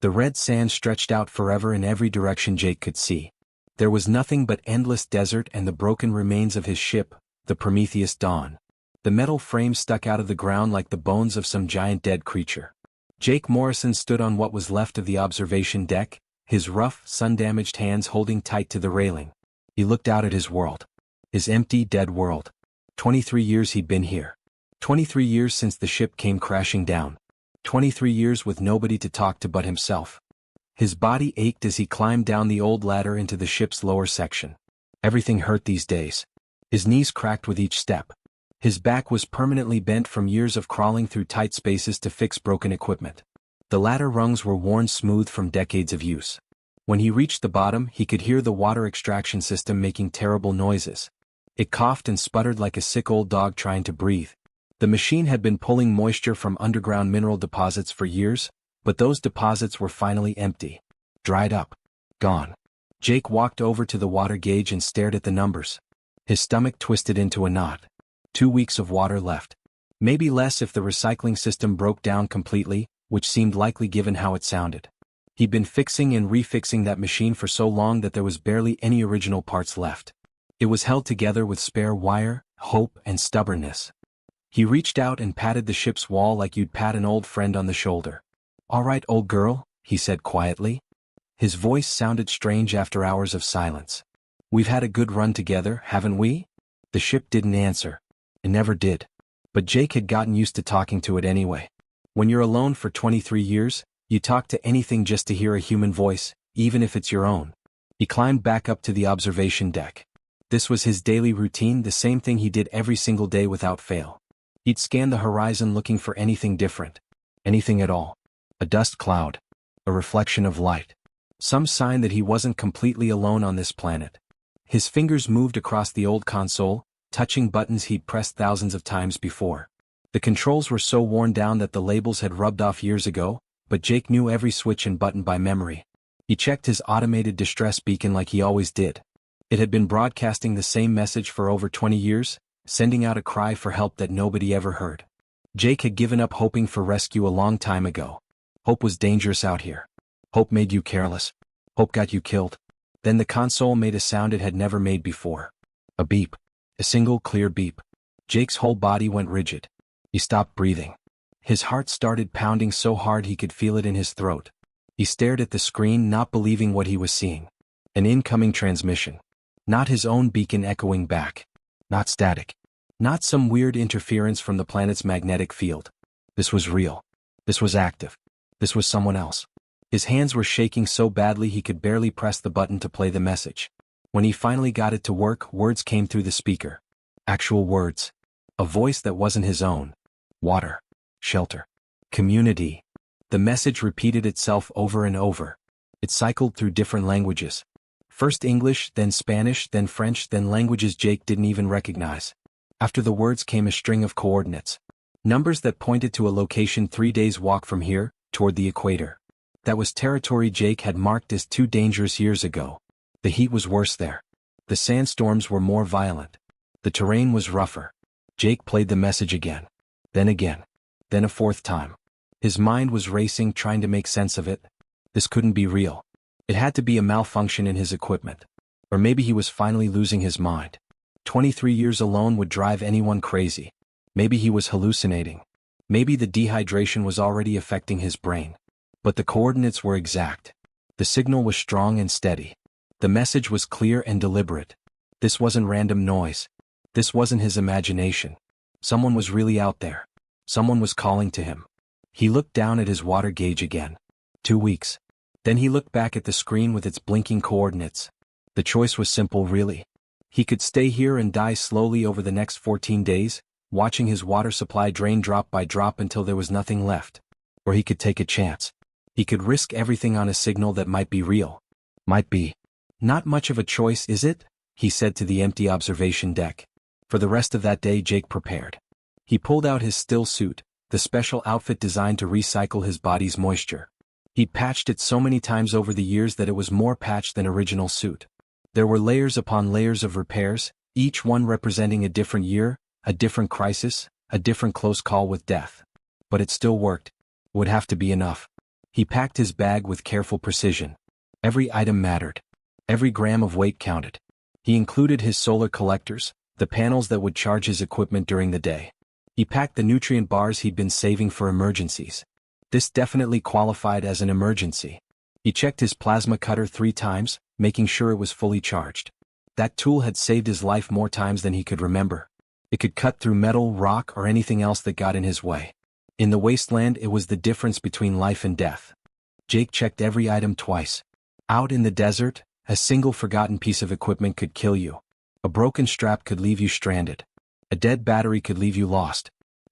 The red sand stretched out forever in every direction Jake could see. There was nothing but endless desert and the broken remains of his ship, the Prometheus Dawn. The metal frame stuck out of the ground like the bones of some giant dead creature. Jake Morrison stood on what was left of the observation deck, his rough, sun-damaged hands holding tight to the railing. He looked out at his world. His empty, dead world. 23 years he'd been here. 23 years since the ship came crashing down. 23 years with nobody to talk to but himself. His body ached as he climbed down the old ladder into the ship's lower section. Everything hurt these days. His knees cracked with each step. His back was permanently bent from years of crawling through tight spaces to fix broken equipment. The ladder rungs were worn smooth from decades of use. When he reached the bottom, he could hear the water extraction system making terrible noises. It coughed and sputtered like a sick old dog trying to breathe. The machine had been pulling moisture from underground mineral deposits for years, but those deposits were finally empty. Dried up. Gone. Jake walked over to the water gauge and stared at the numbers. His stomach twisted into a knot. 2 weeks of water left. Maybe less if the recycling system broke down completely, which seemed likely given how it sounded. He'd been fixing and refixing that machine for so long that there was barely any original parts left. It was held together with spare wire, hope, and stubbornness. He reached out and patted the ship's wall like you'd pat an old friend on the shoulder. "All right, old girl," he said quietly. His voice sounded strange after hours of silence. "We've had a good run together, haven't we?" The ship didn't answer. It never did. But Jake had gotten used to talking to it anyway. When you're alone for 23 years, you talk to anything just to hear a human voice, even if it's your own. He climbed back up to the observation deck. This was his daily routine, the same thing he did every single day without fail. He'd scan the horizon looking for anything different. Anything at all. A dust cloud. A reflection of light. Some sign that he wasn't completely alone on this planet. His fingers moved across the old console, touching buttons he'd pressed thousands of times before. The controls were so worn down that the labels had rubbed off years ago, but Jake knew every switch and button by memory. He checked his automated distress beacon like he always did. It had been broadcasting the same message for over 20 years, sending out a cry for help that nobody ever heard. Jake had given up hoping for rescue a long time ago. Hope was dangerous out here. Hope made you careless. Hope got you killed. Then the console made a sound it had never made before. A beep. A single clear beep. Jake's whole body went rigid. He stopped breathing. His heart started pounding so hard he could feel it in his throat. He stared at the screen, not believing what he was seeing. An incoming transmission. Not his own beacon echoing back. Not static. Not some weird interference from the planet's magnetic field. This was real. This was active. This was someone else. His hands were shaking so badly he could barely press the button to play the message. When he finally got it to work, words came through the speaker. Actual words. A voice that wasn't his own. Water. Shelter. Community. The message repeated itself over and over. It cycled through different languages. First English, then Spanish, then French, then languages Jake didn't even recognize. After the words came a string of coordinates. Numbers that pointed to a location 3 days' walk from here, toward the equator. That was territory Jake had marked as too dangerous years ago. The heat was worse there. The sandstorms were more violent. The terrain was rougher. Jake played the message again. Then again. Then a fourth time. His mind was racing, trying to make sense of it. This couldn't be real. It had to be a malfunction in his equipment. Or maybe he was finally losing his mind. 23 years alone would drive anyone crazy. Maybe he was hallucinating. Maybe the dehydration was already affecting his brain. But the coordinates were exact. The signal was strong and steady. The message was clear and deliberate. This wasn't random noise. This wasn't his imagination. Someone was really out there. Someone was calling to him. He looked down at his water gauge again. 2 weeks. Then he looked back at the screen with its blinking coordinates. The choice was simple, really. He could stay here and die slowly over the next 14 days, watching his water supply drain drop by drop until there was nothing left. Or he could take a chance. He could risk everything on a signal that might be real. Might be. "Not much of a choice, is it?" he said to the empty observation deck. For the rest of that day Jake prepared. He pulled out his still suit, the special outfit designed to recycle his body's moisture. He'd patched it so many times over the years that it was more patched than original suit. There were layers upon layers of repairs, each one representing a different year, a different crisis, a different close call with death. But it still worked. It would have to be enough. He packed his bag with careful precision. Every item mattered. Every gram of weight counted. He included his solar collectors, the panels that would charge his equipment during the day. He packed the nutrient bars he'd been saving for emergencies. This definitely qualified as an emergency. He checked his plasma cutter 3 times, making sure it was fully charged. That tool had saved his life more times than he could remember. It could cut through metal, rock, or anything else that got in his way. In the wasteland, it was the difference between life and death. Jake checked every item twice. Out in the desert, a single forgotten piece of equipment could kill you. A broken strap could leave you stranded. A dead battery could leave you lost.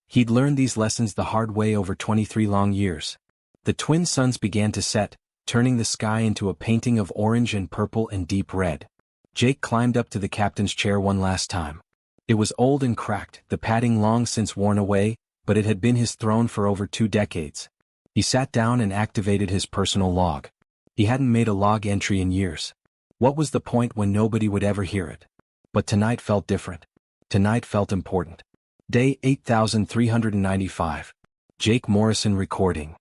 He'd learned these lessons the hard way over 23 long years. The twin suns began to set, turning the sky into a painting of orange and purple and deep red. Jake climbed up to the captain's chair one last time. It was old and cracked, the padding long since worn away, but it had been his throne for over 2 decades. He sat down and activated his personal log. He hadn't made a log entry in years. What was the point when nobody would ever hear it? But tonight felt different. Tonight felt important. Day 8395. Jake Morrison recording.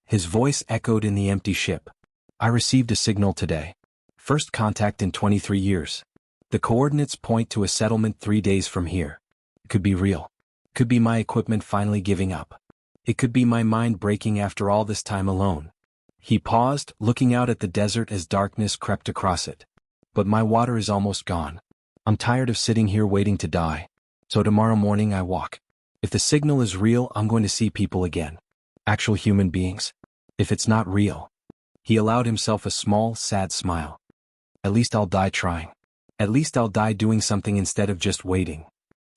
His voice echoed in the empty ship. I received a signal today. First contact in 23 years. The coordinates point to a settlement 3 days from here. It could be real. It could be my equipment finally giving up. It could be my mind breaking after all this time alone. He paused, looking out at the desert as darkness crept across it. But my water is almost gone. I'm tired of sitting here waiting to die. So tomorrow morning I walk. If the signal is real, I'm going to see people again. Actual human beings. If it's not real. He allowed himself a small, sad smile. At least I'll die trying. At least I'll die doing something instead of just waiting.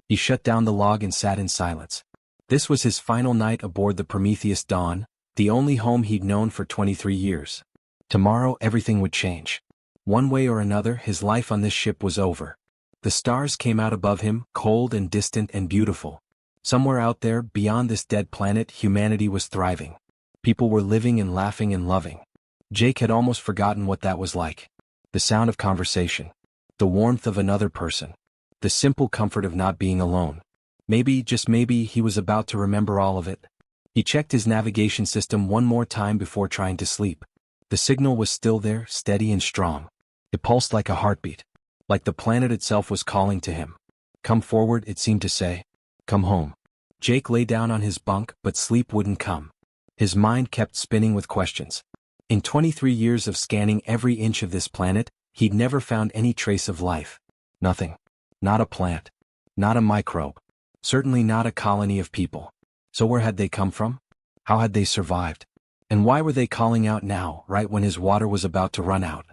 He shut down the log and sat in silence. This was his final night aboard the Prometheus Dawn, the only home he'd known for 23 years. Tomorrow everything would change. One way or another, his life on this ship was over. The stars came out above him, cold and distant and beautiful. Somewhere out there, beyond this dead planet, humanity was thriving. People were living and laughing and loving. Jake had almost forgotten what that was like. The sound of conversation. The warmth of another person. The simple comfort of not being alone. Maybe, just maybe, he was about to remember all of it. He checked his navigation system one more time before trying to sleep. The signal was still there, steady and strong. It pulsed like a heartbeat. Like the planet itself was calling to him. Come forward, it seemed to say. Come home. Jake lay down on his bunk, but sleep wouldn't come. His mind kept spinning with questions. In 23 years of scanning every inch of this planet, he'd never found any trace of life. Nothing. Not a plant. Not a microbe. Certainly not a colony of people. So where had they come from? How had they survived? And why were they calling out now, right when his water was about to run out?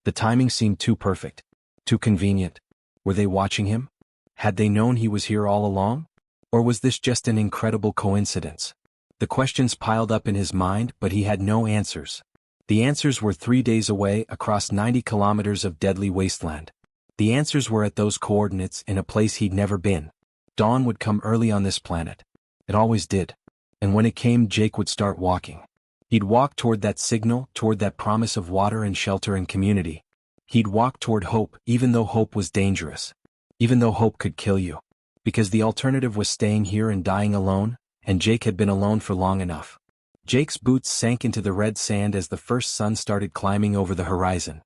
The timing seemed too perfect. Too convenient. Were they watching him? Had they known he was here all along? Or was this just an incredible coincidence? The questions piled up in his mind, but he had no answers. The answers were 3 days away across 90 kilometers of deadly wasteland. The answers were at those coordinates in a place he'd never been. Dawn would come early on this planet. It always did. And when it came, Jake would start walking. He'd walk toward that signal, toward that promise of water and shelter and community. He'd walk toward hope, even though hope was dangerous. Even though hope could kill you. Because the alternative was staying here and dying alone, and Jake had been alone for long enough. Jake's boots sank into the red sand as the first sun started climbing over the horizon.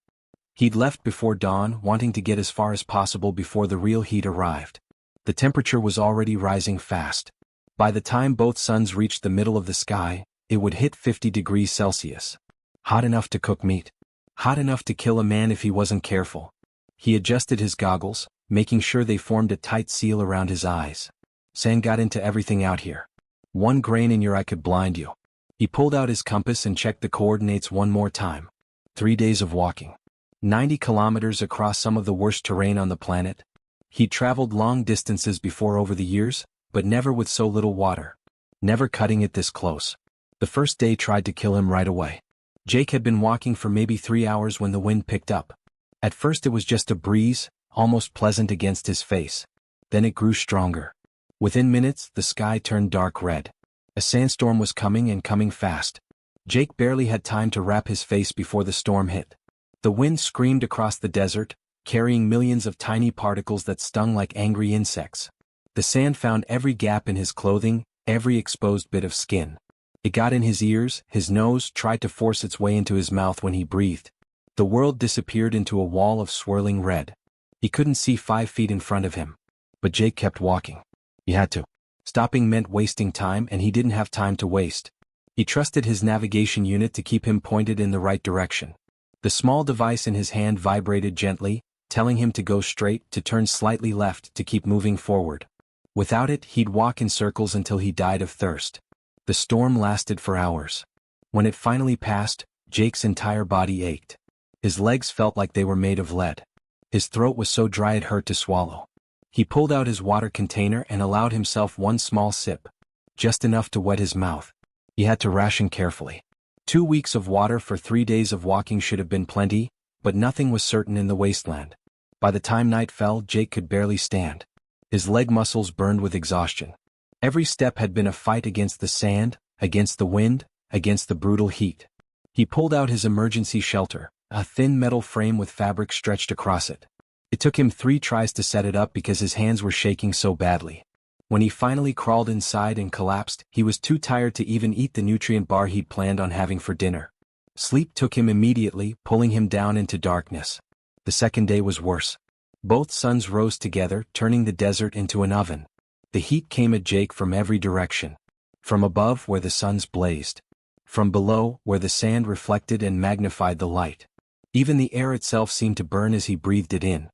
He'd left before dawn, wanting to get as far as possible before the real heat arrived. The temperature was already rising fast. By the time both suns reached the middle of the sky, it would hit 50 degrees Celsius. Hot enough to cook meat. Hot enough to kill a man if he wasn't careful. He adjusted his goggles, making sure they formed a tight seal around his eyes. Sand got into everything out here. One grain in your eye could blind you. He pulled out his compass and checked the coordinates one more time. 3 days of walking. 90 kilometers across some of the worst terrain on the planet. He'd traveled long distances before over the years, but never with so little water. Never cutting it this close. The first day tried to kill him right away. Jake had been walking for maybe 3 hours when the wind picked up. At first it was just a breeze, almost pleasant against his face. Then it grew stronger. Within minutes, the sky turned dark red. A sandstorm was coming and coming fast. Jake barely had time to wrap his face before the storm hit. The wind screamed across the desert, carrying millions of tiny particles that stung like angry insects. The sand found every gap in his clothing, every exposed bit of skin. It got in his ears, his nose tried to force its way into his mouth when he breathed. The world disappeared into a wall of swirling red. He couldn't see 5 feet in front of him. But Jake kept walking. He had to. Stopping meant wasting time, and he didn't have time to waste. He trusted his navigation unit to keep him pointed in the right direction. The small device in his hand vibrated gently, telling him to go straight, to turn slightly left, to keep moving forward. Without it, he'd walk in circles until he died of thirst. The storm lasted for hours. When it finally passed, Jake's entire body ached. His legs felt like they were made of lead. His throat was so dry it hurt to swallow. He pulled out his water container and allowed himself one small sip. Just enough to wet his mouth. He had to ration carefully. 2 weeks of water for 3 days of walking should have been plenty, but nothing was certain in the wasteland. By the time night fell, Jake could barely stand. His leg muscles burned with exhaustion. Every step had been a fight against the sand, against the wind, against the brutal heat. He pulled out his emergency shelter, a thin metal frame with fabric stretched across it. It took him 3 tries to set it up because his hands were shaking so badly. When he finally crawled inside and collapsed, he was too tired to even eat the nutrient bar he'd planned on having for dinner. Sleep took him immediately, pulling him down into darkness. The second day was worse. Both suns rose together, turning the desert into an oven. The heat came at Jake from every direction. From above, where the suns blazed. From below, where the sand reflected and magnified the light. Even the air itself seemed to burn as he breathed it in.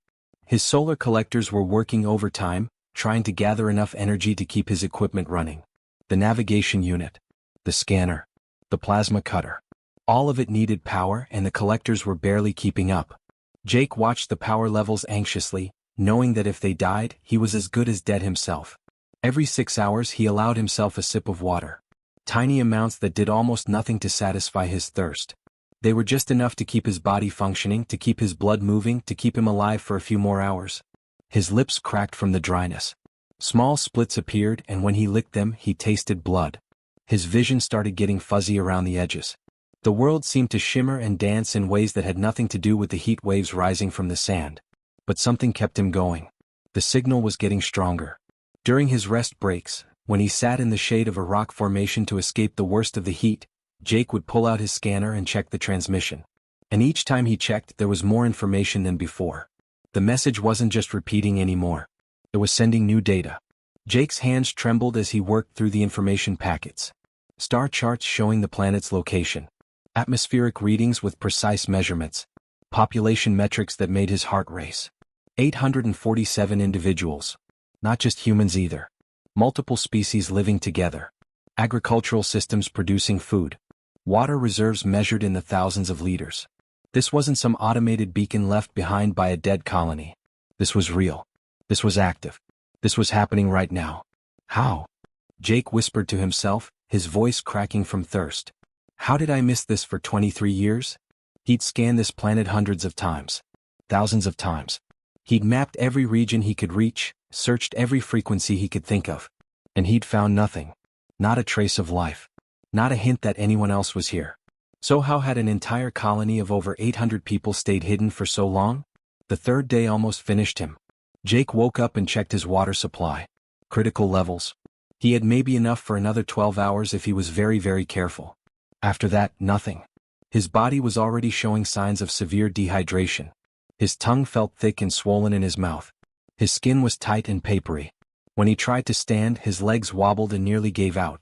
His solar collectors were working overtime, trying to gather enough energy to keep his equipment running. The navigation unit. The scanner. The plasma cutter. All of it needed power, and the collectors were barely keeping up. Jake watched the power levels anxiously, knowing that if they died, he was as good as dead himself. Every 6 hours he allowed himself a sip of water. Tiny amounts that did almost nothing to satisfy his thirst. They were just enough to keep his body functioning, to keep his blood moving, to keep him alive for a few more hours. His lips cracked from the dryness. Small splits appeared, and when he licked them, he tasted blood. His vision started getting fuzzy around the edges. The world seemed to shimmer and dance in ways that had nothing to do with the heat waves rising from the sand. But something kept him going. The signal was getting stronger. During his rest breaks, when he sat in the shade of a rock formation to escape the worst of the heat, Jake would pull out his scanner and check the transmission. And each time he checked, there was more information than before. The message wasn't just repeating anymore. It was sending new data. Jake's hands trembled as he worked through the information packets. Star charts showing the planet's location. Atmospheric readings with precise measurements. Population metrics that made his heart race. 847 individuals. Not just humans either. Multiple species living together. Agricultural systems producing food. Water reserves measured in the thousands of liters. This wasn't some automated beacon left behind by a dead colony. This was real. This was active. This was happening right now. How? Jake whispered to himself, his voice cracking from thirst. How did I miss this for 23 years? He'd scanned this planet hundreds of times. Thousands of times. He'd mapped every region he could reach, searched every frequency he could think of. And he'd found nothing. Not a trace of life. Not a hint that anyone else was here. So how had an entire colony of over 800 people stayed hidden for so long? The third day almost finished him. Jake woke up and checked his water supply. Critical levels. He had maybe enough for another 12 hours if he was very, very careful. After that, nothing. His body was already showing signs of severe dehydration. His tongue felt thick and swollen in his mouth. His skin was tight and papery. When he tried to stand, his legs wobbled and nearly gave out.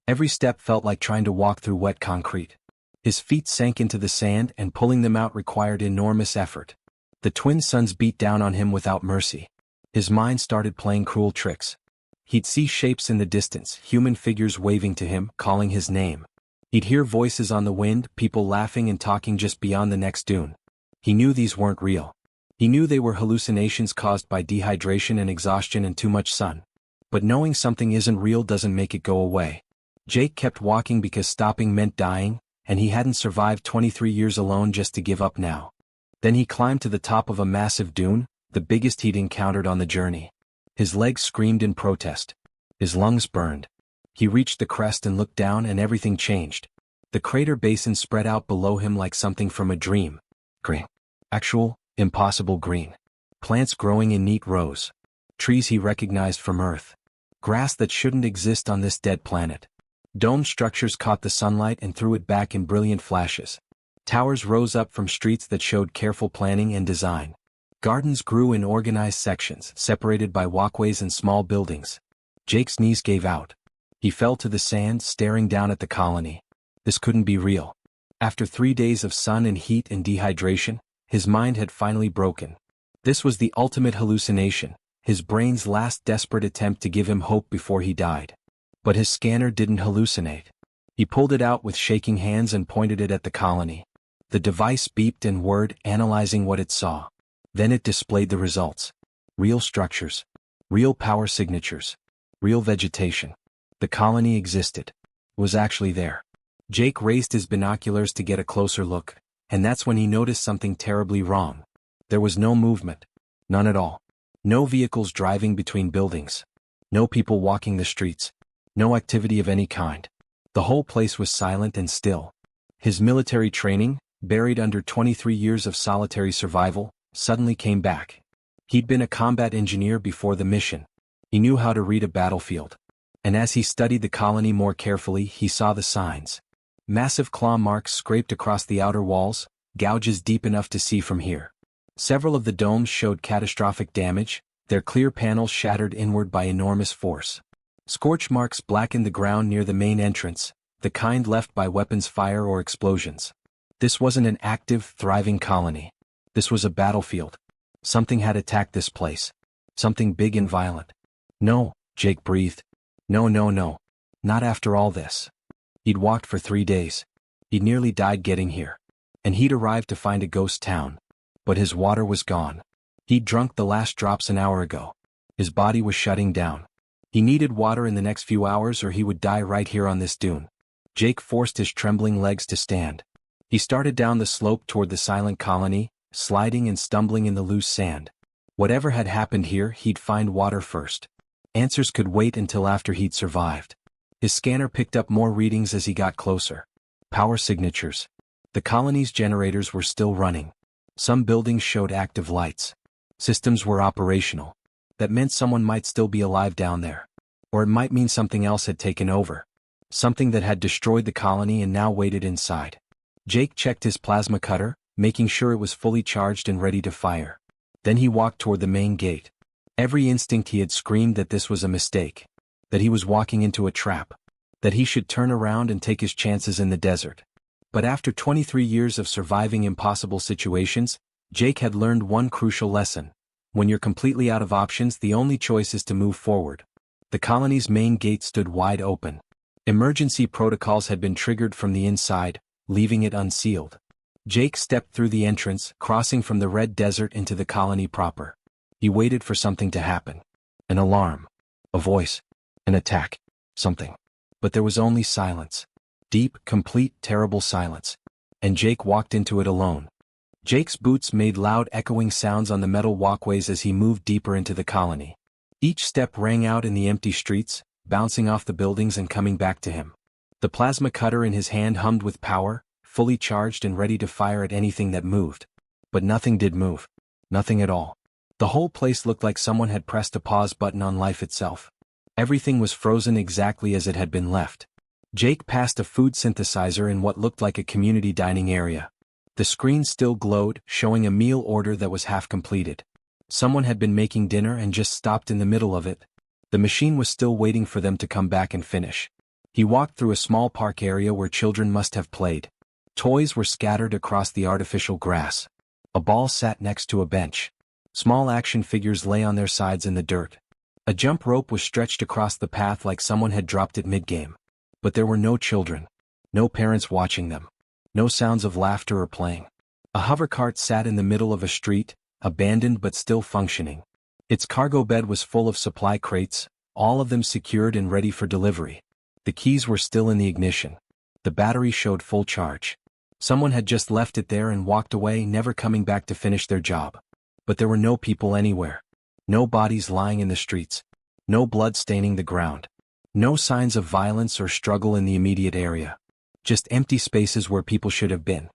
Every step felt like trying to walk through wet concrete. His feet sank into the sand, and pulling them out required enormous effort. The twin suns beat down on him without mercy. His mind started playing cruel tricks. He'd see shapes in the distance, human figures waving to him, calling his name. He'd hear voices on the wind, people laughing and talking just beyond the next dune. He knew these weren't real. He knew they were hallucinations caused by dehydration and exhaustion and too much sun. But knowing something isn't real doesn't make it go away. Jake kept walking because stopping meant dying, and he hadn't survived 23 years alone just to give up now. Then he climbed to the top of a massive dune, the biggest he'd encountered on the journey. His legs screamed in protest. His lungs burned. He reached the crest and looked down, and everything changed. The crater basin spread out below him like something from a dream. Green. Actual, impossible green. Plants growing in neat rows. Trees he recognized from Earth. Grass that shouldn't exist on this dead planet. Dome structures caught the sunlight and threw it back in brilliant flashes. Towers rose up from streets that showed careful planning and design. Gardens grew in organized sections, separated by walkways and small buildings. Jake's knees gave out. He fell to the sand, staring down at the colony. This couldn't be real. After 3 days of sun and heat and dehydration, his mind had finally broken. This was the ultimate hallucination, his brain's last desperate attempt to give him hope before he died. But his scanner didn't hallucinate. He pulled it out with shaking hands and pointed it at the colony. The device beeped and whirred, analyzing what it saw. Then it displayed the results. Real structures. Real power signatures. Real vegetation. The colony existed. It was actually there. Jake raised his binoculars to get a closer look, and that's when he noticed something terribly wrong. There was no movement. None at all. No vehicles driving between buildings. No people walking the streets. No activity of any kind. The whole place was silent and still. His military training, buried under 23 years of solitary survival, suddenly came back. He'd been a combat engineer before the mission. He knew how to read a battlefield. And as he studied the colony more carefully, he saw the signs. Massive claw marks scraped across the outer walls, gouges deep enough to see from here. Several of the domes showed catastrophic damage, their clear panels shattered inward by enormous force. Scorch marks blackened the ground near the main entrance, the kind left by weapons fire or explosions. This wasn't an active, thriving colony. This was a battlefield. Something had attacked this place. Something big and violent. No, Jake breathed. No. Not after all this. He'd walked for 3 days. He'd nearly died getting here. And he'd arrived to find a ghost town. But his water was gone. He'd drunk the last drops an hour ago. His body was shutting down. He needed water in the next few hours or he would die right here on this dune. Jake forced his trembling legs to stand. He started down the slope toward the silent colony, sliding and stumbling in the loose sand. Whatever had happened here, he'd find water first. Answers could wait until after he'd survived. His scanner picked up more readings as he got closer. Power signatures. The colony's generators were still running. Some buildings showed active lights. Systems were operational. That meant someone might still be alive down there. Or it might mean something else had taken over. Something that had destroyed the colony and now waited inside. Jake checked his plasma cutter, making sure it was fully charged and ready to fire. Then he walked toward the main gate. Every instinct he had screamed that this was a mistake. That he was walking into a trap. That he should turn around and take his chances in the desert. But after 23 years of surviving impossible situations, Jake had learned one crucial lesson. When you're completely out of options, the only choice is to move forward. The colony's main gate stood wide open. Emergency protocols had been triggered from the inside, leaving it unsealed. Jake stepped through the entrance, crossing from the red desert into the colony proper. He waited for something to happen. An alarm. A voice. An attack. Something. But there was only silence. Deep, complete, terrible silence. And Jake walked into it alone. Jake's boots made loud echoing sounds on the metal walkways as he moved deeper into the colony. Each step rang out in the empty streets, bouncing off the buildings and coming back to him. The plasma cutter in his hand hummed with power, fully charged and ready to fire at anything that moved. But nothing did move. Nothing at all. The whole place looked like someone had pressed a pause button on life itself. Everything was frozen exactly as it had been left. Jake passed a food synthesizer in what looked like a community dining area. The screen still glowed, showing a meal order that was half completed. Someone had been making dinner and just stopped in the middle of it. The machine was still waiting for them to come back and finish. He walked through a small park area where children must have played. Toys were scattered across the artificial grass. A ball sat next to a bench. Small action figures lay on their sides in the dirt. A jump rope was stretched across the path like someone had dropped it mid-game. But there were no children. No parents watching them. No sounds of laughter or playing. A hover cart sat in the middle of a street, abandoned but still functioning. Its cargo bed was full of supply crates, all of them secured and ready for delivery. The keys were still in the ignition. The battery showed full charge. Someone had just left it there and walked away, never coming back to finish their job. But there were no people anywhere. No bodies lying in the streets. No blood staining the ground. No signs of violence or struggle in the immediate area. Just empty spaces where people should have been.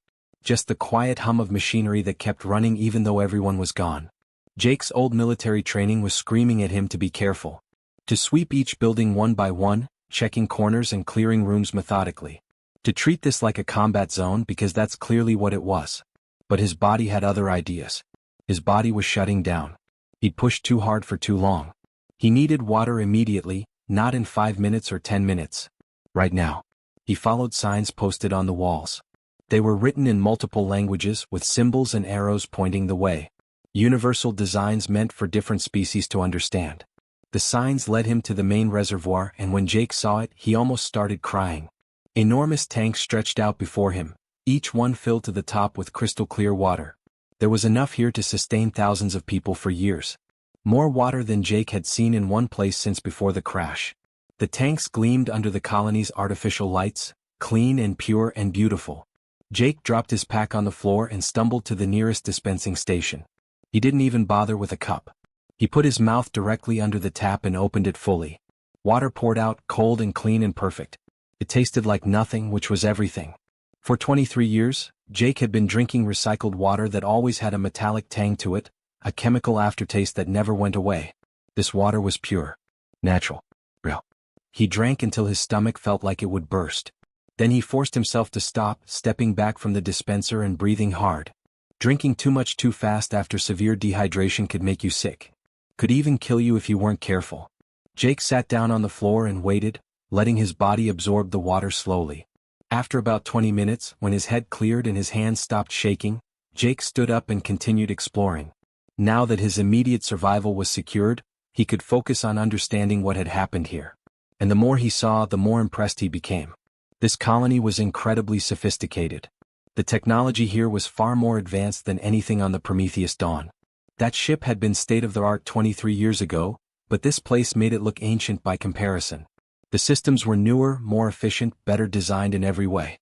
Just the quiet hum of machinery that kept running even though everyone was gone. Jake's old military training was screaming at him to be careful. To sweep each building one by one, checking corners and clearing rooms methodically. To treat this like a combat zone because that's clearly what it was. But his body had other ideas. His body was shutting down. He'd pushed too hard for too long. He needed water immediately, not in 5 minutes or 10 minutes. Right now. He followed signs posted on the walls. They were written in multiple languages with symbols and arrows pointing the way. Universal designs meant for different species to understand. The signs led him to the main reservoir, and when Jake saw it, he almost started crying. Enormous tanks stretched out before him, each one filled to the top with crystal clear water. There was enough here to sustain thousands of people for years. More water than Jake had seen in one place since before the crash. The tanks gleamed under the colony's artificial lights, clean and pure and beautiful. Jake dropped his pack on the floor and stumbled to the nearest dispensing station. He didn't even bother with a cup. He put his mouth directly under the tap and opened it fully. Water poured out, cold and clean and perfect. It tasted like nothing, which was everything. For 23 years, Jake had been drinking recycled water that always had a metallic tang to it, a chemical aftertaste that never went away. This water was pure. Natural. Real. He drank until his stomach felt like it would burst. Then he forced himself to stop, stepping back from the dispenser and breathing hard. Drinking too much too fast after severe dehydration could make you sick. Could even kill you if you weren't careful. Jake sat down on the floor and waited, letting his body absorb the water slowly. After about 20 minutes, when his head cleared and his hands stopped shaking, Jake stood up and continued exploring. Now that his immediate survival was secured, he could focus on understanding what had happened here. And the more he saw, the more impressed he became. This colony was incredibly sophisticated. The technology here was far more advanced than anything on the Prometheus Dawn. That ship had been state-of-the-art 23 years ago, but this place made it look ancient by comparison. The systems were newer, more efficient, better designed in every way.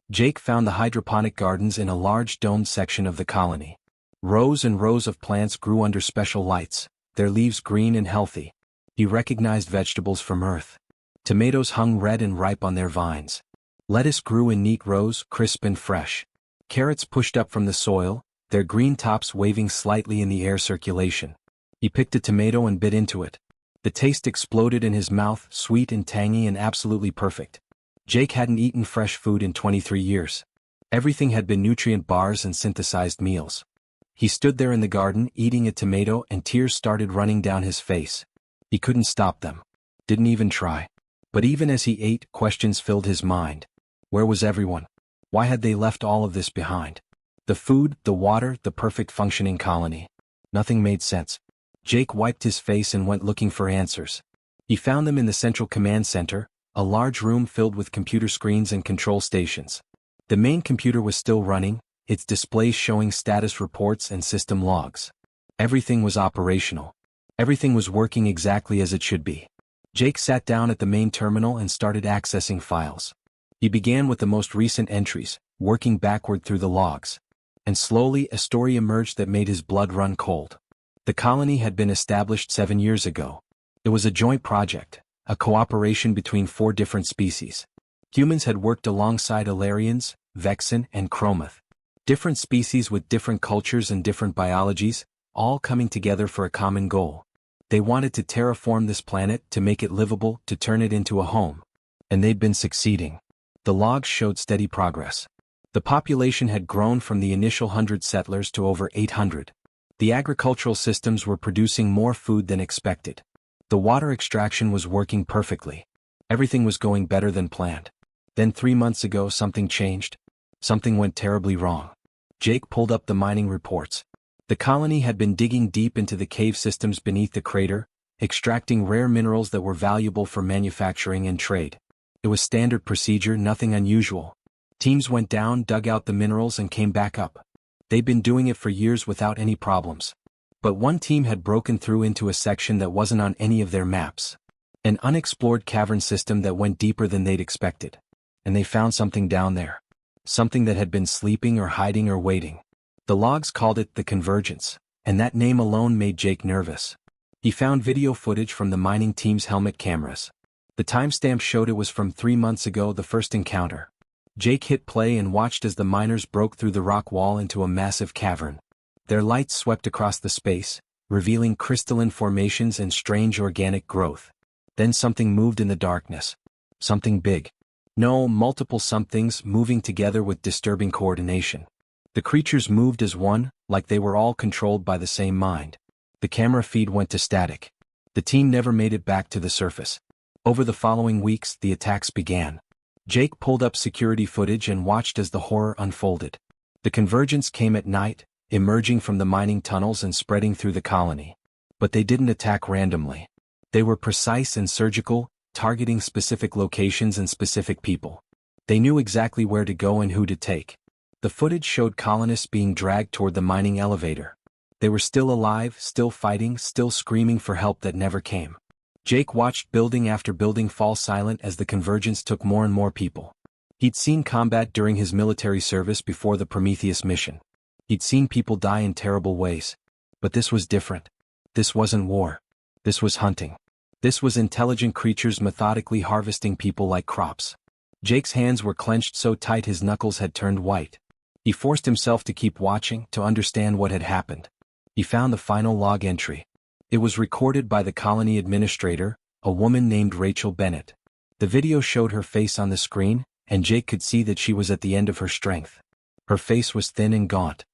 Jake found the hydroponic gardens in a large domed section of the colony. Rows and rows of plants grew under special lights, their leaves green and healthy. He recognized vegetables from Earth. Tomatoes hung red and ripe on their vines. Lettuce grew in neat rows, crisp and fresh. Carrots pushed up from the soil, their green tops waving slightly in the air circulation. He picked a tomato and bit into it. The taste exploded in his mouth, sweet and tangy and absolutely perfect. Jake hadn't eaten fresh food in 23 years. Everything had been nutrient bars and synthesized meals. He stood there in the garden, eating a tomato, and tears started running down his face. He couldn't stop them. Didn't even try. But even as he ate, questions filled his mind. Where was everyone? Why had they left all of this behind? The food, the water, the perfect functioning colony. Nothing made sense. Jake wiped his face and went looking for answers. He found them in the central command center, a large room filled with computer screens and control stations. The main computer was still running, its displays showing status reports and system logs. Everything was operational. Everything was working exactly as it should be. Jake sat down at the main terminal and started accessing files. He began with the most recent entries, working backward through the logs. And slowly a story emerged that made his blood run cold. The colony had been established 7 years ago. It was a joint project, a cooperation between 4 different species. Humans had worked alongside Alarians, Vexen, and Chromath. Different species with different cultures and different biologies, all coming together for a common goal. They wanted to terraform this planet, to make it livable, to turn it into a home. And they'd been succeeding. The logs showed steady progress. The population had grown from the initial 100 settlers to over 800. The agricultural systems were producing more food than expected. The water extraction was working perfectly. Everything was going better than planned. Then 3 months ago something changed. Something went terribly wrong. Jake pulled up the mining reports. The colony had been digging deep into the cave systems beneath the crater, extracting rare minerals that were valuable for manufacturing and trade. It was standard procedure, nothing unusual. Teams went down, dug out the minerals and came back up. They'd been doing it for years without any problems. But one team had broken through into a section that wasn't on any of their maps. An unexplored cavern system that went deeper than they'd expected. And they found something down there. Something that had been sleeping or hiding or waiting. The logs called it the Convergence, and that name alone made Jake nervous. He found video footage from the mining team's helmet cameras. The timestamp showed it was from 3 months ago, the first encounter. Jake hit play and watched as the miners broke through the rock wall into a massive cavern. Their lights swept across the space, revealing crystalline formations and strange organic growth. Then something moved in the darkness. Something big. No, multiple somethings moving together with disturbing coordination. The creatures moved as one, like they were all controlled by the same mind. The camera feed went to static. The team never made it back to the surface. Over the following weeks, the attacks began. Jake pulled up security footage and watched as the horror unfolded. The convergence came at night, emerging from the mining tunnels and spreading through the colony. But they didn't attack randomly. They were precise and surgical, targeting specific locations and specific people. They knew exactly where to go and who to take. The footage showed colonists being dragged toward the mining elevator. They were still alive, still fighting, still screaming for help that never came. Jake watched building after building fall silent as the convergence took more and more people. He'd seen combat during his military service before the Prometheus mission. He'd seen people die in terrible ways. But this was different. This wasn't war. This was hunting. This was intelligent creatures methodically harvesting people like crops. Jake's hands were clenched so tight his knuckles had turned white. He forced himself to keep watching, to understand what had happened. He found the final log entry. It was recorded by the colony administrator, a woman named Rachel Bennett. The video showed her face on the screen, and Jake could see that she was at the end of her strength. Her face was thin and gaunt.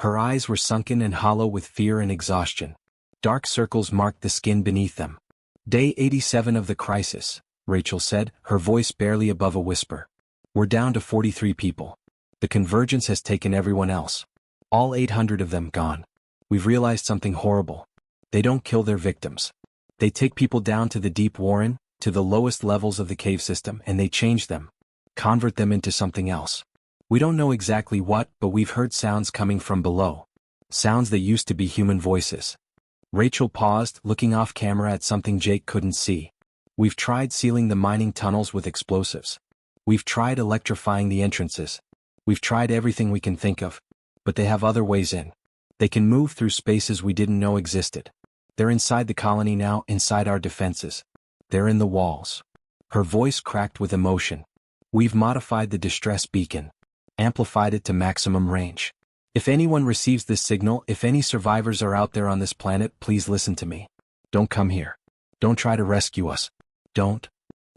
Her eyes were sunken and hollow with fear and exhaustion. Dark circles marked the skin beneath them. Day 87 of the crisis, Rachel said, her voice barely above a whisper. We're down to 43 people. The convergence has taken everyone else. All 800 of them gone. We've realized something horrible. They don't kill their victims. They take people down to the deep warren, to the lowest levels of the cave system, and they change them. Convert them into something else. We don't know exactly what, but we've heard sounds coming from below. Sounds that used to be human voices. Rachel paused, looking off camera at something Jake couldn't see. We've tried sealing the mining tunnels with explosives. We've tried electrifying the entrances. We've tried everything we can think of. But they have other ways in. They can move through spaces we didn't know existed. They're inside the colony now, inside our defenses. They're in the walls. Her voice cracked with emotion. We've modified the distress beacon. Amplified it to maximum range. If anyone receives this signal, if any survivors are out there on this planet, please listen to me. Don't come here. Don't try to rescue us. Don't.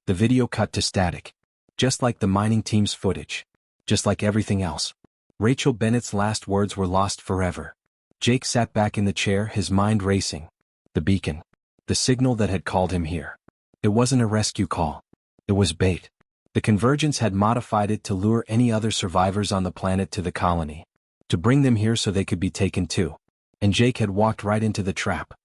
The video cut to static. Just like the mining team's footage. Just like everything else. Rachel Bennett's last words were lost forever. Jake sat back in the chair, his mind racing. The beacon. The signal that had called him here. It wasn't a rescue call. It was bait. The convergence had modified it to lure any other survivors on the planet to the colony. To bring them here so they could be taken too. And Jake had walked right into the trap.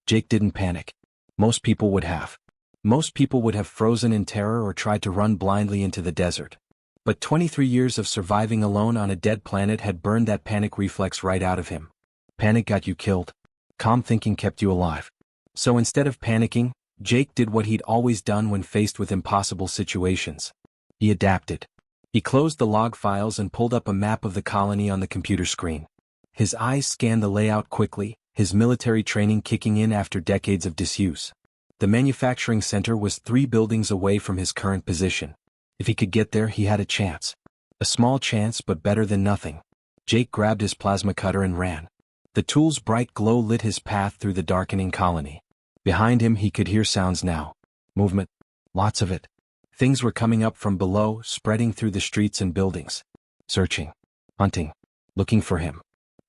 Jake didn't panic. Most people would have. Most people would have frozen in terror or tried to run blindly into the desert. But 23 years of surviving alone on a dead planet had burned that panic reflex right out of him. Panic got you killed. Calm thinking kept you alive. So instead of panicking, Jake did what he'd always done when faced with impossible situations. He adapted. He closed the log files and pulled up a map of the colony on the computer screen. His eyes scanned the layout quickly, his military training kicking in after decades of disuse. The manufacturing center was 3 buildings away from his current position. If he could get there, he had a chance. A small chance, but better than nothing. Jake grabbed his plasma cutter and ran. The tool's bright glow lit his path through the darkening colony. Behind him he could hear sounds now. Movement. Lots of it. Things were coming up from below, spreading through the streets and buildings. Searching. Hunting. Looking for him.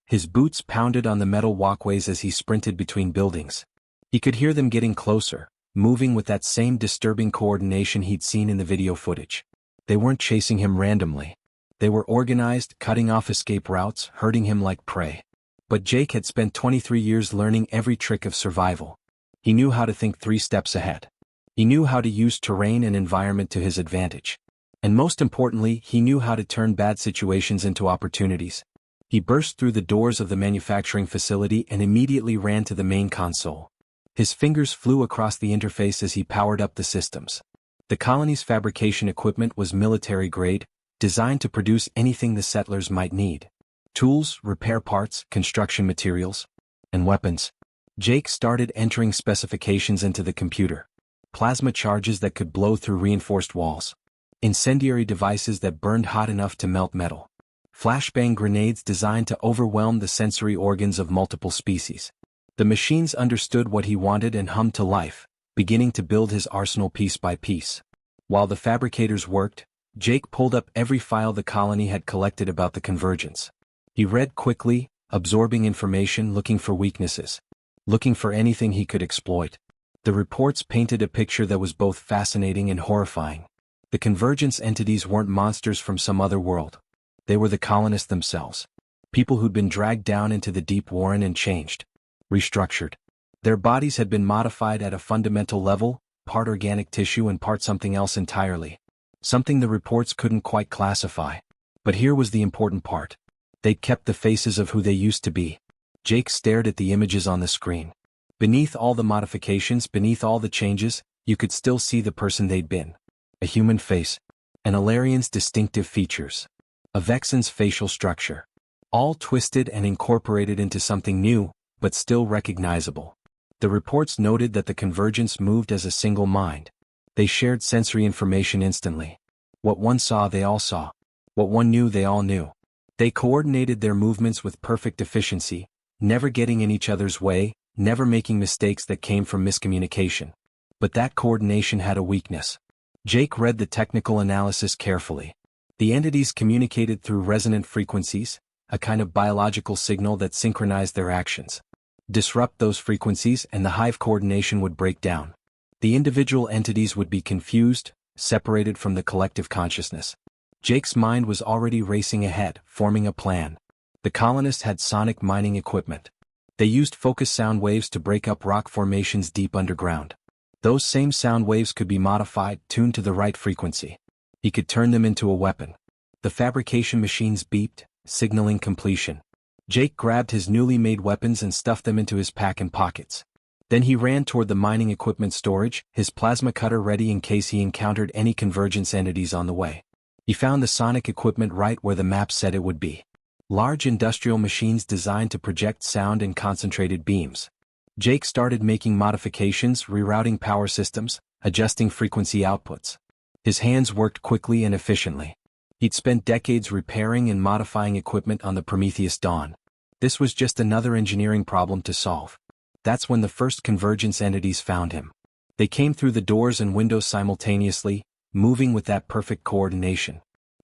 His boots pounded on the metal walkways as he sprinted between buildings. He could hear them getting closer, moving with that same disturbing coordination he'd seen in the video footage. They weren't chasing him randomly. They were organized, cutting off escape routes, herding him like prey. But Jake had spent 23 years learning every trick of survival. He knew how to think 3 steps ahead. He knew how to use terrain and environment to his advantage. And most importantly, he knew how to turn bad situations into opportunities. He burst through the doors of the manufacturing facility and immediately ran to the main console. His fingers flew across the interface as he powered up the systems. The colony's fabrication equipment was military-grade, designed to produce anything the settlers might need. Tools, repair parts, construction materials, and weapons. Jake started entering specifications into the computer. Plasma charges that could blow through reinforced walls. Incendiary devices that burned hot enough to melt metal. Flashbang grenades designed to overwhelm the sensory organs of multiple species. The machines understood what he wanted and hummed to life, beginning to build his arsenal piece by piece. While the fabricators worked, Jake pulled up every file the colony had collected about the convergence. He read quickly, absorbing information, looking for weaknesses, looking for anything he could exploit. The reports painted a picture that was both fascinating and horrifying. The convergence entities weren't monsters from some other world. They were the colonists themselves. People who'd been dragged down into the deep warren and changed, restructured. Their bodies had been modified at a fundamental level, part organic tissue and part something else entirely. Something the reports couldn't quite classify. But here was the important part. They'd kept the faces of who they used to be. Jake stared at the images on the screen. Beneath all the modifications, beneath all the changes, you could still see the person they'd been. A human face. An Alarian's distinctive features. A Vexen's facial structure. All twisted and incorporated into something new, but still recognizable. The reports noted that the convergence moved as a single mind. They shared sensory information instantly. What one saw, they all saw. What one knew, they all knew. They coordinated their movements with perfect efficiency, never getting in each other's way, never making mistakes that came from miscommunication. But that coordination had a weakness. Jake read the technical analysis carefully. The entities communicated through resonant frequencies, a kind of biological signal that synchronized their actions. Disrupt those frequencies and the hive coordination would break down. The individual entities would be confused, separated from the collective consciousness. Jake's mind was already racing ahead, forming a plan. The colonists had sonic mining equipment. They used focused sound waves to break up rock formations deep underground. Those same sound waves could be modified, tuned to the right frequency. He could turn them into a weapon. The fabrication machines beeped, signaling completion. Jake grabbed his newly made weapons and stuffed them into his pack and pockets. Then he ran toward the mining equipment storage, his plasma cutter ready in case he encountered any convergence entities on the way. He found the sonic equipment right where the map said it would be. Large industrial machines designed to project sound in concentrated beams. Jake started making modifications, rerouting power systems, adjusting frequency outputs. His hands worked quickly and efficiently. He'd spent decades repairing and modifying equipment on the Prometheus Dawn. This was just another engineering problem to solve. That's when the first convergence entities found him. They came through the doors and windows simultaneously, moving with that perfect coordination.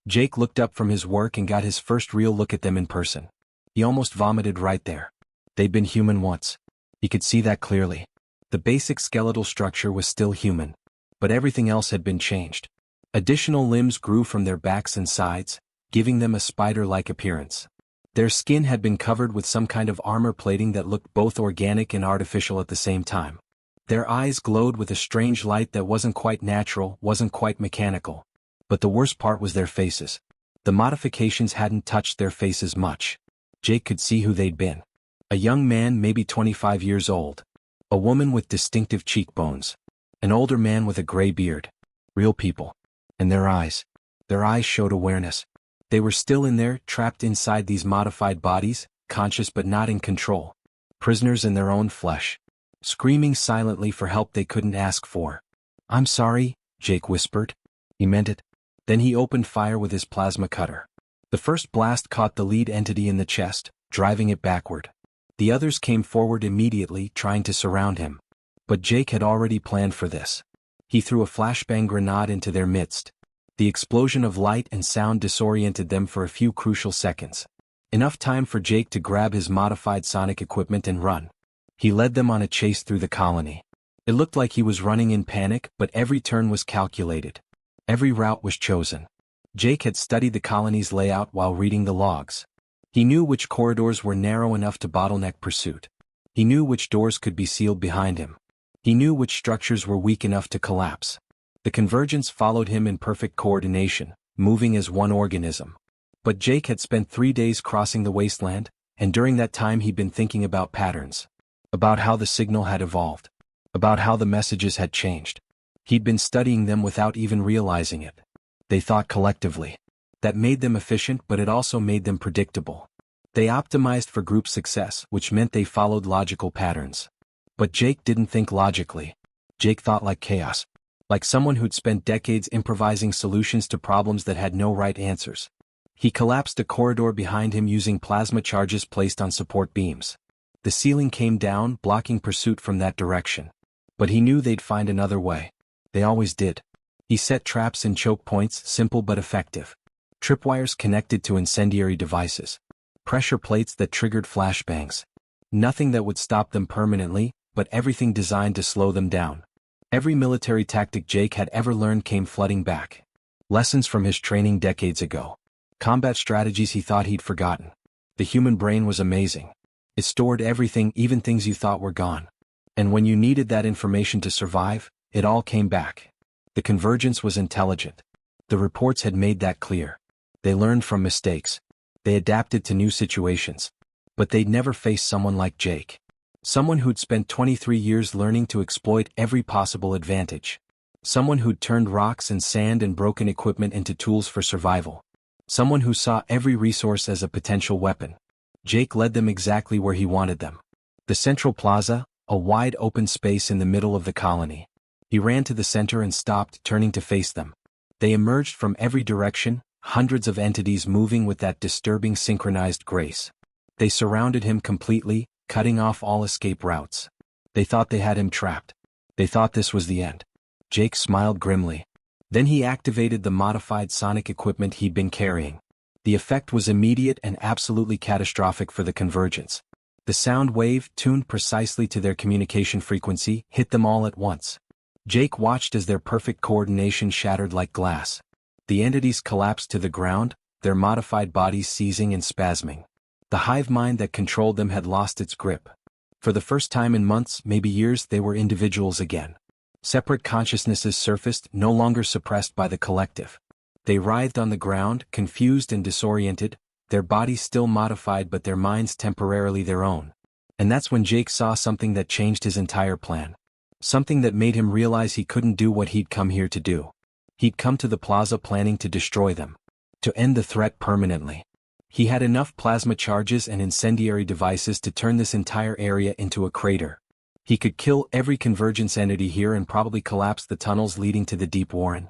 Jake looked up from his work and got his first real look at them in person. He almost vomited right there. They'd been human once. He could see that clearly. The basic skeletal structure was still human, but everything else had been changed. Additional limbs grew from their backs and sides, giving them a spider-like appearance. Their skin had been covered with some kind of armor plating that looked both organic and artificial at the same time. Their eyes glowed with a strange light that wasn't quite natural, wasn't quite mechanical. But the worst part was their faces. The modifications hadn't touched their faces much. Jake could see who they'd been. A young man, maybe 25 years old. A woman with distinctive cheekbones. An older man with a gray beard. Real people. And their eyes. Their eyes showed awareness. They were still in there, trapped inside these modified bodies, conscious but not in control. Prisoners in their own flesh. Screaming silently for help they couldn't ask for. "I'm sorry," Jake whispered. He meant it. Then he opened fire with his plasma cutter. The first blast caught the lead entity in the chest, driving it backward. The others came forward immediately, trying to surround him. But Jake had already planned for this. He threw a flashbang grenade into their midst. The explosion of light and sound disoriented them for a few crucial seconds. Enough time for Jake to grab his modified sonic equipment and run. He led them on a chase through the colony. It looked like he was running in panic, but every turn was calculated. Every route was chosen. Jake had studied the colony's layout while reading the logs. He knew which corridors were narrow enough to bottleneck pursuit. He knew which doors could be sealed behind him. He knew which structures were weak enough to collapse. The convergence followed him in perfect coordination, moving as one organism. But Jake had spent 3 days crossing the wasteland, and during that time he'd been thinking about patterns. About how the signal had evolved. About how the messages had changed. He'd been studying them without even realizing it. They thought collectively. That made them efficient, but it also made them predictable. They optimized for group success, which meant they followed logical patterns. But Jake didn't think logically. Jake thought like chaos. Like someone who'd spent decades improvising solutions to problems that had no right answers. He collapsed a corridor behind him using plasma charges placed on support beams. The ceiling came down, blocking pursuit from that direction. But he knew they'd find another way. They always did. He set traps and choke points, simple but effective. Tripwires connected to incendiary devices. Pressure plates that triggered flashbangs. Nothing that would stop them permanently, but everything designed to slow them down. Every military tactic Jake had ever learned came flooding back. Lessons from his training decades ago. Combat strategies he thought he'd forgotten. The human brain was amazing. It stored everything, even things you thought were gone. And when you needed that information to survive, it all came back. The convergence was intelligent. The reports had made that clear. They learned from mistakes. They adapted to new situations. But they'd never faced someone like Jake. Someone who'd spent 23 years learning to exploit every possible advantage. Someone who'd turned rocks and sand and broken equipment into tools for survival. Someone who saw every resource as a potential weapon. Jake led them exactly where he wanted them. The central plaza, a wide open space in the middle of the colony. He ran to the center and stopped, turning to face them. They emerged from every direction, hundreds of entities moving with that disturbing synchronized grace. They surrounded him completely, cutting off all escape routes. They thought they had him trapped. They thought this was the end. Jake smiled grimly. Then he activated the modified sonic equipment he'd been carrying. The effect was immediate and absolutely catastrophic for the convergence. The sound wave, tuned precisely to their communication frequency, hit them all at once. Jake watched as their perfect coordination shattered like glass. The entities collapsed to the ground, their modified bodies seizing and spasming. The hive mind that controlled them had lost its grip. For the first time in months, maybe years, they were individuals again. Separate consciousnesses surfaced, no longer suppressed by the collective. They writhed on the ground, confused and disoriented, their bodies still modified but their minds temporarily their own. And that's when Jake saw something that changed his entire plan. Something that made him realize he couldn't do what he'd come here to do. He'd come to the plaza planning to destroy them. To end the threat permanently. He had enough plasma charges and incendiary devices to turn this entire area into a crater. He could kill every convergence entity here and probably collapse the tunnels leading to the deep warren.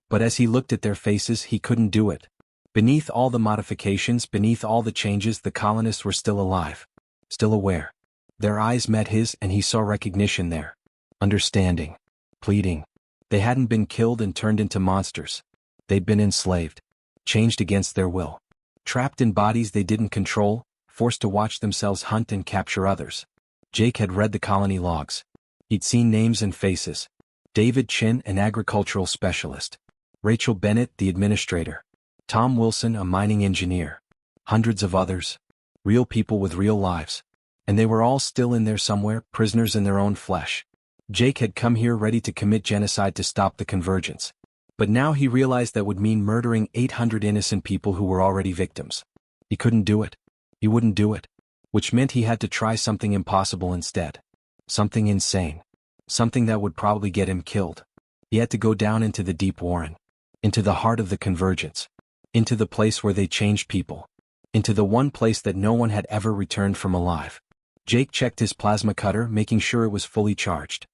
But as he looked at their faces, he couldn't do it. Beneath all the modifications, beneath all the changes, the colonists were still alive. Still aware. Their eyes met his and he saw recognition there. Understanding. Pleading. They hadn't been killed and turned into monsters. They'd been enslaved. Changed against their will. Trapped in bodies they didn't control, forced to watch themselves hunt and capture others. Jake had read the colony logs. He'd seen names and faces. David Chin, an agricultural specialist. Rachel Bennett, the administrator. Tom Wilson, a mining engineer. Hundreds of others. Real people with real lives. And they were all still in there somewhere, prisoners in their own flesh. Jake had come here ready to commit genocide to stop the convergence. But now he realized that would mean murdering 800 innocent people who were already victims. He couldn't do it. He wouldn't do it. Which meant he had to try something impossible instead. Something insane. Something that would probably get him killed. He had to go down into the deep warren. Into the heart of the convergence. Into the place where they changed people. Into the one place that no one had ever returned from alive. Jake checked his plasma cutter, making sure it was fully charged.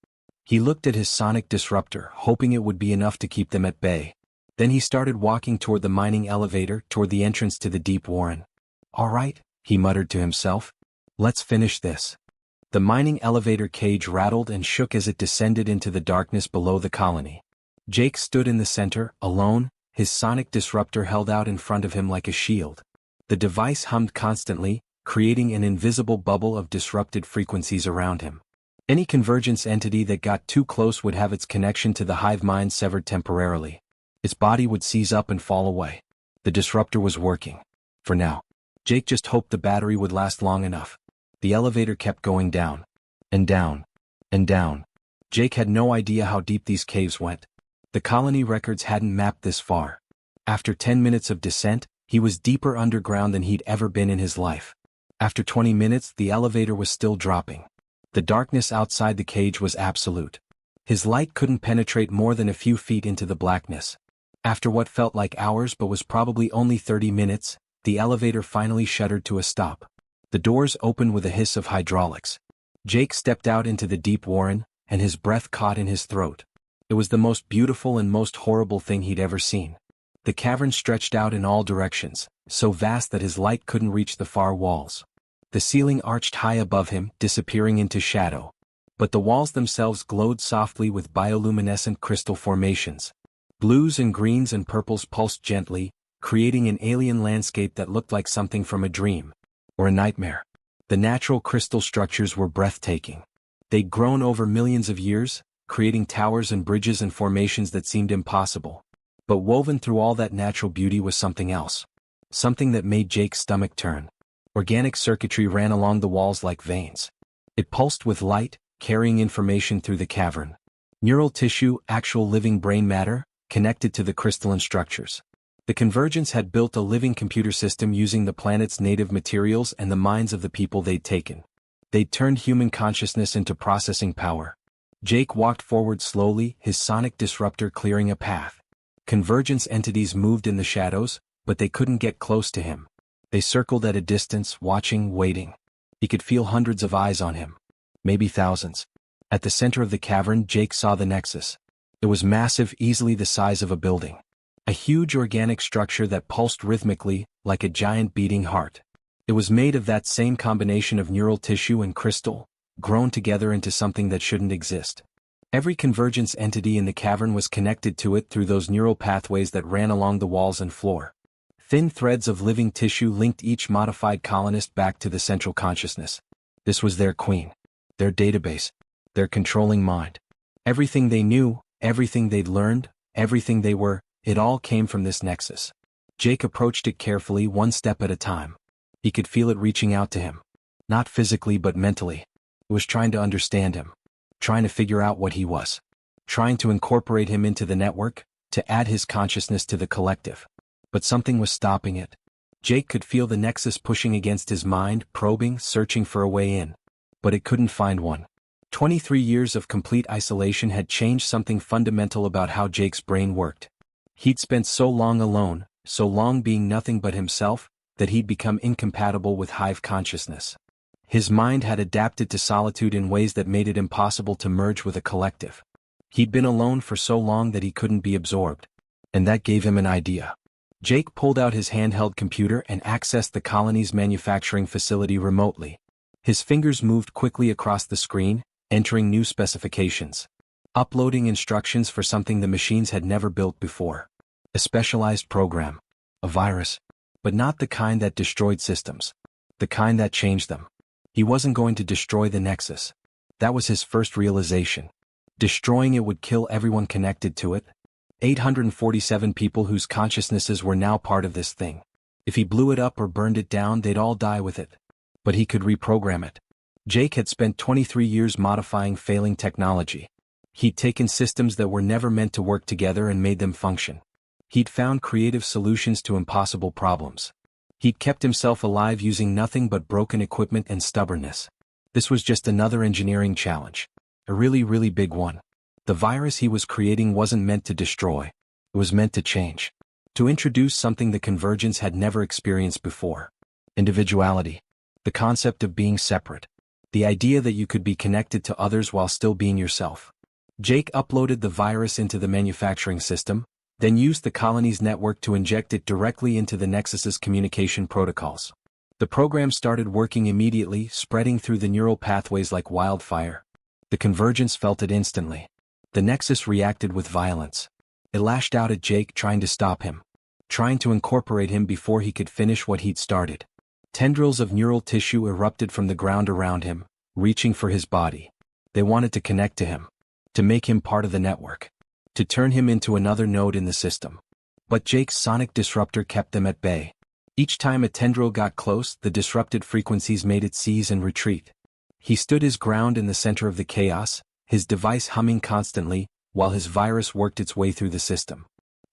He looked at his sonic disruptor, hoping it would be enough to keep them at bay. Then he started walking toward the mining elevator, toward the entrance to the deep warren. "All right," he muttered to himself. "Let's finish this." The mining elevator cage rattled and shook as it descended into the darkness below the colony. Jake stood in the center, alone, his sonic disruptor held out in front of him like a shield. The device hummed constantly, creating an invisible bubble of disrupted frequencies around him. Any convergence entity that got too close would have its connection to the hive mind severed temporarily. Its body would seize up and fall away. The disruptor was working. For now. Jake just hoped the battery would last long enough. The elevator kept going down. And down. And down. Jake had no idea how deep these caves went. The colony records hadn't mapped this far. After 10 minutes of descent, he was deeper underground than he'd ever been in his life. After 20 minutes, the elevator was still dropping. The darkness outside the cage was absolute. His light couldn't penetrate more than a few feet into the blackness. After what felt like hours but was probably only 30 minutes, the elevator finally shuddered to a stop. The doors opened with a hiss of hydraulics. Jake stepped out into the deep warren, and his breath caught in his throat. It was the most beautiful and most horrible thing he'd ever seen. The cavern stretched out in all directions, so vast that his light couldn't reach the far walls. The ceiling arched high above him, disappearing into shadow. But the walls themselves glowed softly with bioluminescent crystal formations. Blues and greens and purples pulsed gently, creating an alien landscape that looked like something from a dream. Or a nightmare. The natural crystal structures were breathtaking. They'd grown over millions of years, creating towers and bridges and formations that seemed impossible. But woven through all that natural beauty was something else. Something that made Jake's stomach turn. Organic circuitry ran along the walls like veins. It pulsed with light, carrying information through the cavern. Neural tissue, actual living brain matter, connected to the crystalline structures. The Convergence had built a living computer system using the planet's native materials and the minds of the people they'd taken. They'd turned human consciousness into processing power. Jake walked forward slowly, his sonic disruptor clearing a path. Convergence entities moved in the shadows, but they couldn't get close to him. They circled at a distance, watching, waiting. He could feel hundreds of eyes on him. Maybe thousands. At the center of the cavern, Jake saw the Nexus. It was massive, easily the size of a building. A huge organic structure that pulsed rhythmically, like a giant beating heart. It was made of that same combination of neural tissue and crystal, grown together into something that shouldn't exist. Every Convergence entity in the cavern was connected to it through those neural pathways that ran along the walls and floor. Thin threads of living tissue linked each modified colonist back to the central consciousness. This was their queen. Their database. Their controlling mind. Everything they knew, everything they'd learned, everything they were, it all came from this Nexus. Jake approached it carefully, one step at a time. He could feel it reaching out to him. Not physically but mentally. It was trying to understand him. Trying to figure out what he was. Trying to incorporate him into the network, to add his consciousness to the collective. But something was stopping it. Jake could feel the Nexus pushing against his mind, probing, searching for a way in. But it couldn't find one. 23 years of complete isolation had changed something fundamental about how Jake's brain worked. He'd spent so long alone, so long being nothing but himself, that he'd become incompatible with hive consciousness. His mind had adapted to solitude in ways that made it impossible to merge with a collective. He'd been alone for so long that he couldn't be absorbed. And that gave him an idea. Jake pulled out his handheld computer and accessed the colony's manufacturing facility remotely. His fingers moved quickly across the screen, entering new specifications. Uploading instructions for something the machines had never built before. A specialized program. A virus. But not the kind that destroyed systems. The kind that changed them. He wasn't going to destroy the Nexus. That was his first realization. Destroying it would kill everyone connected to it. 847 people whose consciousnesses were now part of this thing. If he blew it up or burned it down, they'd all die with it. But he could reprogram it. Jake had spent 23 years modifying failing technology. He'd taken systems that were never meant to work together and made them function. He'd found creative solutions to impossible problems. He'd kept himself alive using nothing but broken equipment and stubbornness. This was just another engineering challenge. A really, really big one. The virus he was creating wasn't meant to destroy. It was meant to change. To introduce something the Convergence had never experienced before. Individuality. The concept of being separate. The idea that you could be connected to others while still being yourself. Jake uploaded the virus into the manufacturing system, then used the colony's network to inject it directly into the Nexus's communication protocols. The program started working immediately, spreading through the neural pathways like wildfire. The Convergence felt it instantly. The Nexus reacted with violence. It lashed out at Jake, trying to stop him. Trying to incorporate him before he could finish what he'd started. Tendrils of neural tissue erupted from the ground around him, reaching for his body. They wanted to connect to him. To make him part of the network. To turn him into another node in the system. But Jake's sonic disruptor kept them at bay. Each time a tendril got close, the disrupted frequencies made it seize and retreat. He stood his ground in the center of the chaos, his device humming constantly, while his virus worked its way through the system.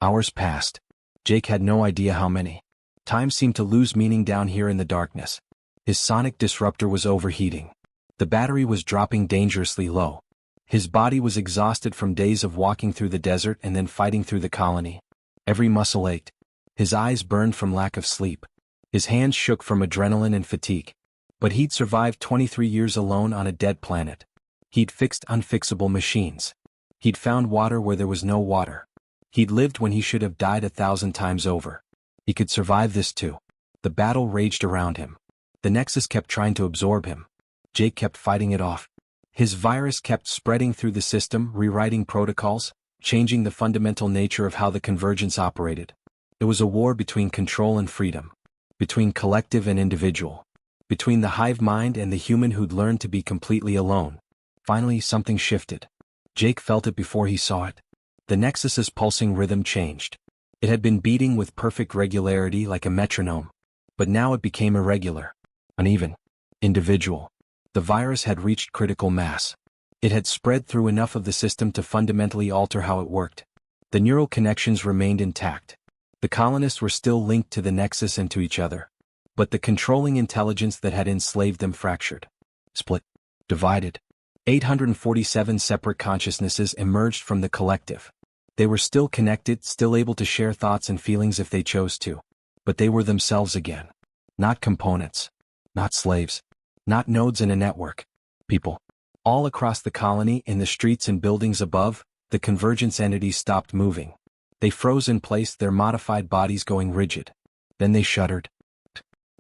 Hours passed. Jake had no idea how many. Time seemed to lose meaning down here in the darkness. His sonic disruptor was overheating. The battery was dropping dangerously low. His body was exhausted from days of walking through the desert and then fighting through the colony. Every muscle ached. His eyes burned from lack of sleep. His hands shook from adrenaline and fatigue. But he'd survived 23 years alone on a dead planet. He'd fixed unfixable machines. He'd found water where there was no water. He'd lived when he should have died 1,000 times over. He could survive this too. The battle raged around him. The Nexus kept trying to absorb him. Jake kept fighting it off. His virus kept spreading through the system, rewriting protocols, changing the fundamental nature of how the convergence operated. It was a war between control and freedom, between collective and individual, between the hive mind and the human who'd learned to be completely alone. Finally, something shifted. Jake felt it before he saw it. The Nexus's pulsing rhythm changed. It had been beating with perfect regularity like a metronome, but now it became irregular, uneven, individual. The virus had reached critical mass. It had spread through enough of the system to fundamentally alter how it worked. The neural connections remained intact. The colonists were still linked to the Nexus and to each other, but the controlling intelligence that had enslaved them fractured, split, divided. 847 separate consciousnesses emerged from the collective. They were still connected, still able to share thoughts and feelings if they chose to, but they were themselves again. Not components, not slaves, not nodes in a network. People. All across the colony, in the streets and buildings above, the convergence entities stopped moving. They froze in place, their modified bodies going rigid. Then they shuddered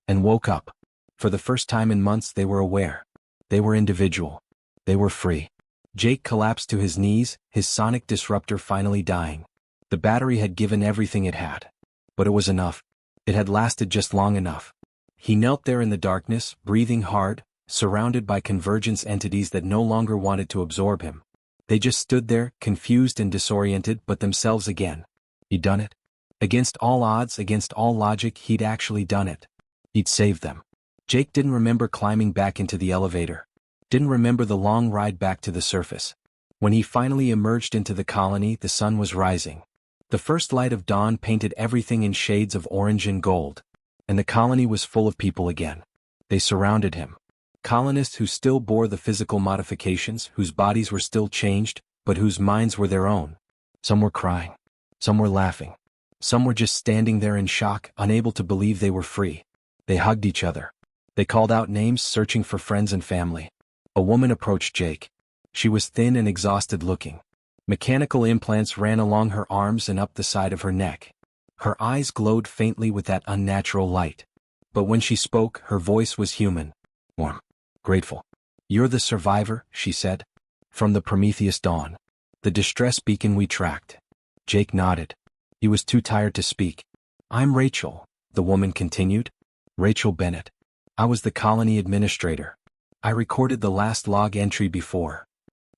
and woke up. For the first time in months they were aware. They were individual. They were free. Jake collapsed to his knees, his sonic disruptor finally dying. The battery had given everything it had. But it was enough. It had lasted just long enough. He knelt there in the darkness, breathing hard, surrounded by convergence entities that no longer wanted to absorb him. They just stood there, confused and disoriented, but themselves again. He'd done it. Against all odds, against all logic, he'd actually done it. He'd saved them. Jake didn't remember climbing back into the elevator. Didn't remember the long ride back to the surface. When he finally emerged into the colony, the sun was rising. The first light of dawn painted everything in shades of orange and gold. And the colony was full of people again. They surrounded him. Colonists who still bore the physical modifications, whose bodies were still changed, but whose minds were their own. Some were crying. Some were laughing. Some were just standing there in shock, unable to believe they were free. They hugged each other. They called out names, searching for friends and family. A woman approached Jake. She was thin and exhausted looking. Mechanical implants ran along her arms and up the side of her neck. Her eyes glowed faintly with that unnatural light. But when she spoke, her voice was human. Warm. Grateful. "You're the survivor," she said. "From the Prometheus dawn. The distress beacon we tracked." Jake nodded. He was too tired to speak. "I'm Rachel," the woman continued. "Rachel Bennett. I was the colony administrator. I recorded the last log entry before."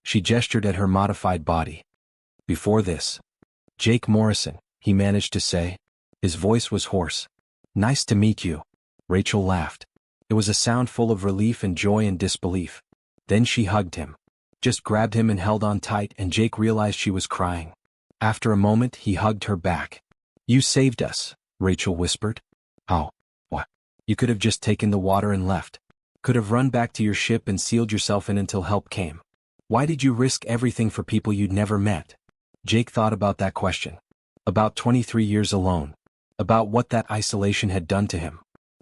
She gestured at her modified body. "Before this." "Jake Morrison," he managed to say. His voice was hoarse. "Nice to meet you." Rachel laughed. It was a sound full of relief and joy and disbelief. Then she hugged him. Just grabbed him and held on tight, and Jake realized she was crying. After a moment, he hugged her back. "You saved us," Rachel whispered. "How? What? You could have just taken the water and left. Could have run back to your ship and sealed yourself in until help came. Why did you risk everything for people you'd never met?" Jake thought about that question. About 23 years alone. About what that isolation had done to him.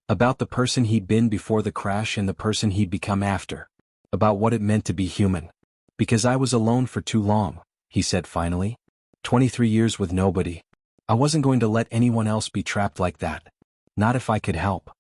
About the person he'd been before the crash and the person he'd become after. About what it meant to be human. "Because I was alone for too long," he said finally. 23 years with nobody. I wasn't going to let anyone else be trapped like that. Not if I could help.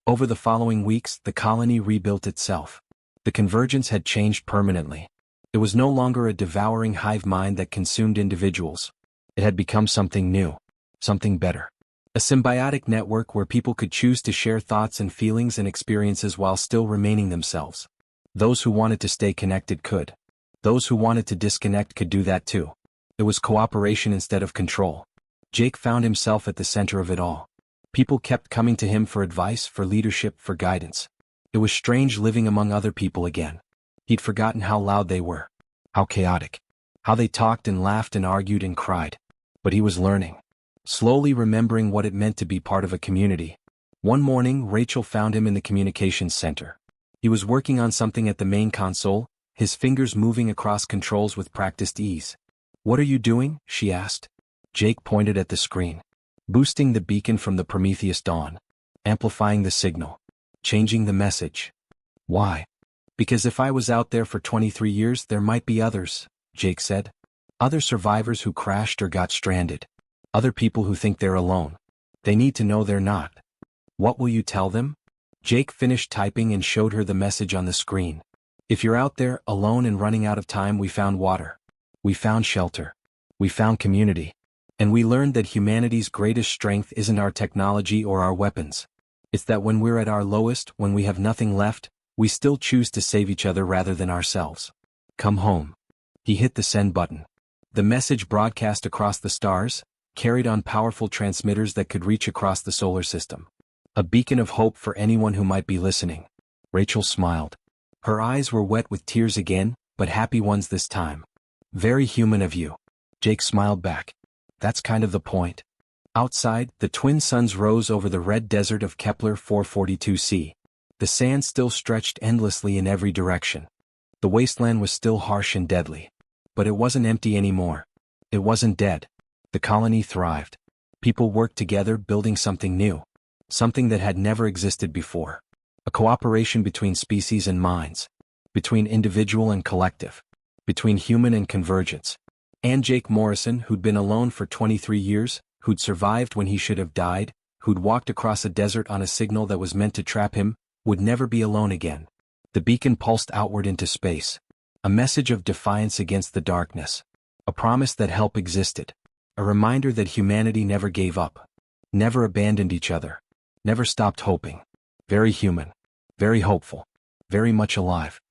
Over the following weeks, the colony rebuilt itself. The convergence had changed permanently. It was no longer a devouring hive mind that consumed individuals. It had become something new. Something better. A symbiotic network where people could choose to share thoughts and feelings and experiences while still remaining themselves. Those who wanted to stay connected could. Those who wanted to disconnect could do that too. It was cooperation instead of control. Jake found himself at the center of it all. People kept coming to him for advice, for leadership, for guidance. It was strange living among other people again. He'd forgotten how loud they were. How chaotic. How they talked and laughed and argued and cried. But he was learning. Slowly remembering what it meant to be part of a community. One morning, Rachel found him in the communications center. He was working on something at the main console, his fingers moving across controls with practiced ease. "What are you doing?" she asked. Jake pointed at the screen. "Boosting the beacon from the Prometheus dawn. Amplifying the signal. Changing the message." "Why?" "Because if I was out there for 23 years, there might be others," Jake said. "Other survivors who crashed or got stranded. Other people who think they're alone. They need to know they're not." "What will you tell them?" Jake finished typing and showed her the message on the screen. "If you're out there, alone and running out of time, we found water. We found shelter. We found community. And we learned that humanity's greatest strength isn't our technology or our weapons. It's that when we're at our lowest, when we have nothing left, we still choose to save each other rather than ourselves. Come home. He hit the send button. The message broadcast across the stars, carried on powerful transmitters that could reach across the solar system. A beacon of hope for anyone who might be listening. Rachel smiled. Her eyes were wet with tears again, but happy ones this time. Very human of you. Jake smiled back. That's kind of the point. Outside, the twin suns rose over the red desert of Kepler 442c. The sand still stretched endlessly in every direction. The wasteland was still harsh and deadly. But it wasn't empty anymore. It wasn't dead. The colony thrived. People worked together building something new. Something that had never existed before. A cooperation between species and minds. Between individual and collective. Between human and convergence. And Jake Morrison, who'd been alone for 23 years, who'd survived when he should have died, who'd walked across a desert on a signal that was meant to trap him, would never be alone again. The beacon pulsed outward into space. A message of defiance against the darkness. A promise that help existed. A reminder that humanity never gave up. Never abandoned each other. Never stopped hoping. Very human. Very hopeful. Very much alive.